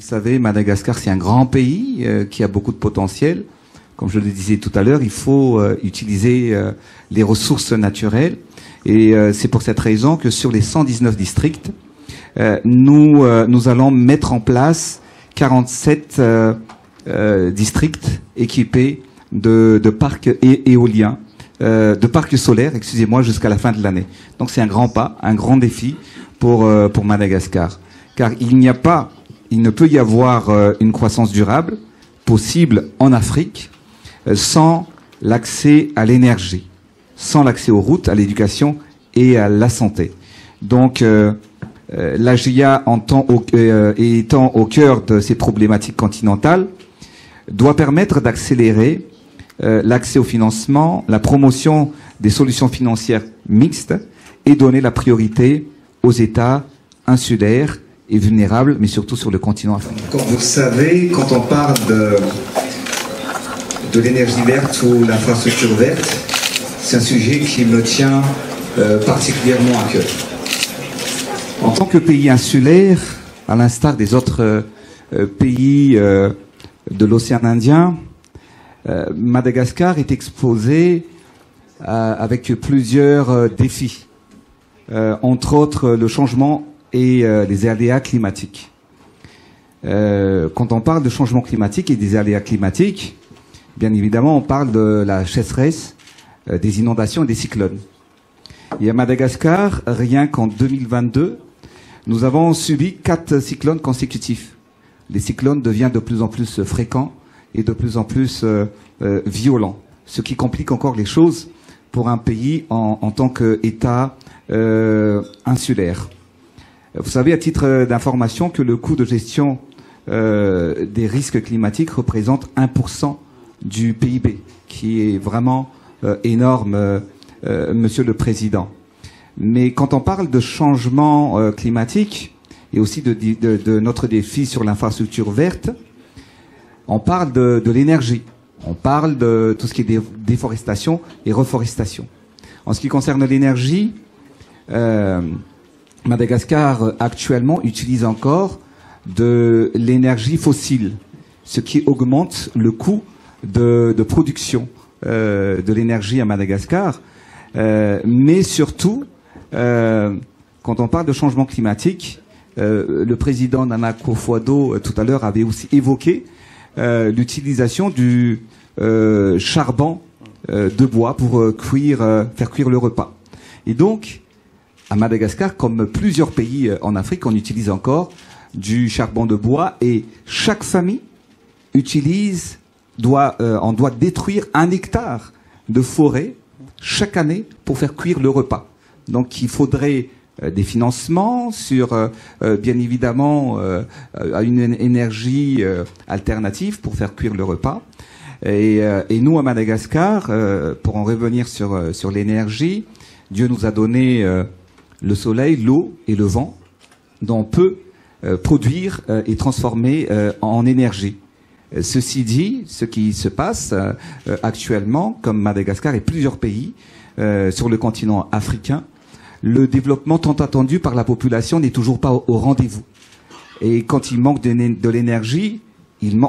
le savez, Madagascar, c'est un grand pays qui a beaucoup de potentiel. Comme je le disais tout à l'heure, il faut utiliser les ressources naturelles. Et c'est pour cette raison que sur les 119 districts, nous allons mettre en place 47 districts équipés de parcs éoliens, de parcs solaires, excusez-moi, jusqu'à la fin de l'année. Donc c'est un grand pas, un grand défi pour Madagascar. Car il ne peut y avoir une croissance durable possible en Afrique sans l'accès à l'énergie, sans l'accès aux routes, à l'éducation et à la santé. Donc l'AGIA, étant au cœur de ces problématiques continentales, doit permettre d'accélérer l'accès au financement, la promotion des solutions financières mixtes et donner la priorité aux États insulaires et vulnérables, mais surtout sur le continent africain. Comme vous le savez, quand on parle de l'énergie verte ou l'infrastructure verte, c'est un sujet qui me tient particulièrement à cœur. En tant que pays insulaire, à l'instar des autres pays de l'océan Indien, Madagascar est exposé avec plusieurs défis, entre autres le changement et les aléas climatiques. Quand on parle de changement climatique et des aléas climatiques, bien évidemment, on parle de la sécheresse, des inondations et des cyclones. Et à Madagascar, rien qu'en 2022, nous avons subi 4 cyclones consécutifs. Les cyclones deviennent de plus en plus fréquents et de plus en plus violents, ce qui complique encore les choses pour un pays en tant qu'État insulaire. Vous savez, à titre d'information, que le coût de gestion des risques climatiques représente 1% du PIB, qui est vraiment énorme, Monsieur le Président. Mais quand on parle de changement climatique et aussi de notre défi sur l'infrastructure verte, on parle de l'énergie, on parle de tout ce qui est déforestation et reforestation. En ce qui concerne l'énergie, Madagascar actuellement utilise encore de l'énergie fossile, ce qui augmente le coût de production de l'énergie à Madagascar. Mais surtout, quand on parle de changement climatique, le président Nana Akufo-Addo tout à l'heure avait aussi évoqué l'utilisation du charbon de bois pour faire cuire le repas. Et donc, à Madagascar, comme plusieurs pays en Afrique, on utilise encore du charbon de bois et chaque famille on doit détruire 1 hectare de forêt chaque année pour faire cuire le repas. Donc il faudrait des financements sur, bien évidemment, une énergie alternative pour faire cuire le repas. Et nous, à Madagascar, pour en revenir sur l'énergie, Dieu nous a donné le soleil, l'eau et le vent, dont on peut produire et transformer en énergie. Ceci dit, ce qui se passe actuellement, comme Madagascar et plusieurs pays sur le continent africain, le développement tant attendu par la population n'est toujours pas au rendez-vous. Et quand il manque de l'énergie,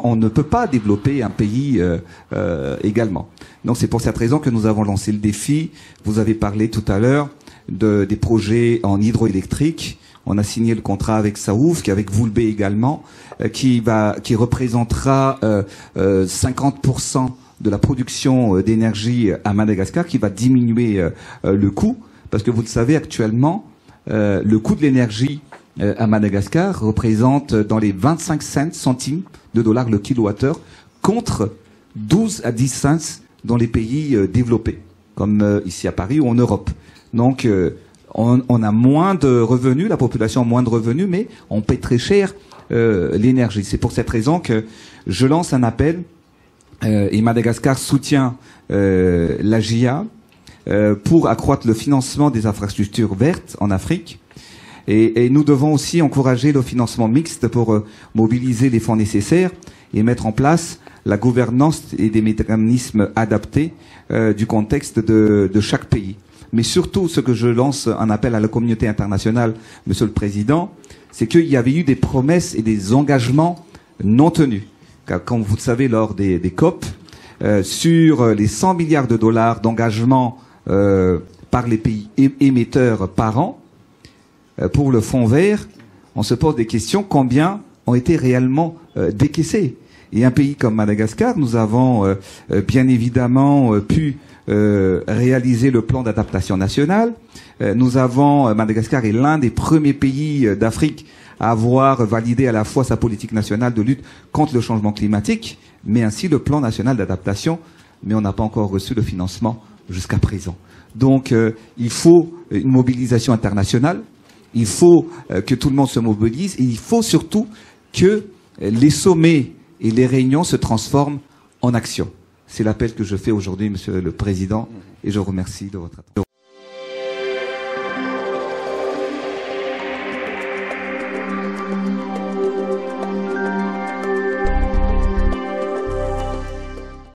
on ne peut pas développer un pays également. Donc c'est pour cette raison que nous avons lancé le défi. Vous avez parlé tout à l'heure des projets en hydroélectrique. On a signé le contrat avec Saouf, avec Voulbé également, qui représentera 50% de la production d'énergie à Madagascar, qui va diminuer le coût, parce que vous le savez actuellement, le coût de l'énergie à Madagascar représente dans les 25 centimes de dollars le kilowattheure, contre 12 à 10 cents dans les pays développés, comme ici à Paris ou en Europe. Donc on a moins de revenus, la population a moins de revenus, mais on paie très cher l'énergie. C'est pour cette raison que je lance un appel, et Madagascar soutient l'AGIA pour accroître le financement des infrastructures vertes en Afrique. Et nous devons aussi encourager le financement mixte pour mobiliser les fonds nécessaires et mettre en place la gouvernance et des mécanismes adaptés du contexte de chaque pays. Mais surtout, ce que je lance un appel à la communauté internationale, Monsieur le Président, c'est qu'il y avait eu des promesses et des engagements non tenus. Car, comme vous le savez, lors des COP, sur les 100 milliards de dollars d'engagement par les pays émetteurs par an, pour le fonds vert, on se pose des questions, combien ont été réellement décaissés? Et un pays comme Madagascar, nous avons bien évidemment pu réaliser le plan d'adaptation national. Madagascar est l'un des premiers pays d'Afrique à avoir validé à la fois sa politique nationale de lutte contre le changement climatique, mais ainsi le plan national d'adaptation, mais on n'a pas encore reçu le financement jusqu'à présent. Donc il faut une mobilisation internationale, il faut que tout le monde se mobilise, et il faut surtout que les sommets et les réunions se transforment en action. C'est l'appel que je fais aujourd'hui, Monsieur le Président, et je vous remercie de votre attention.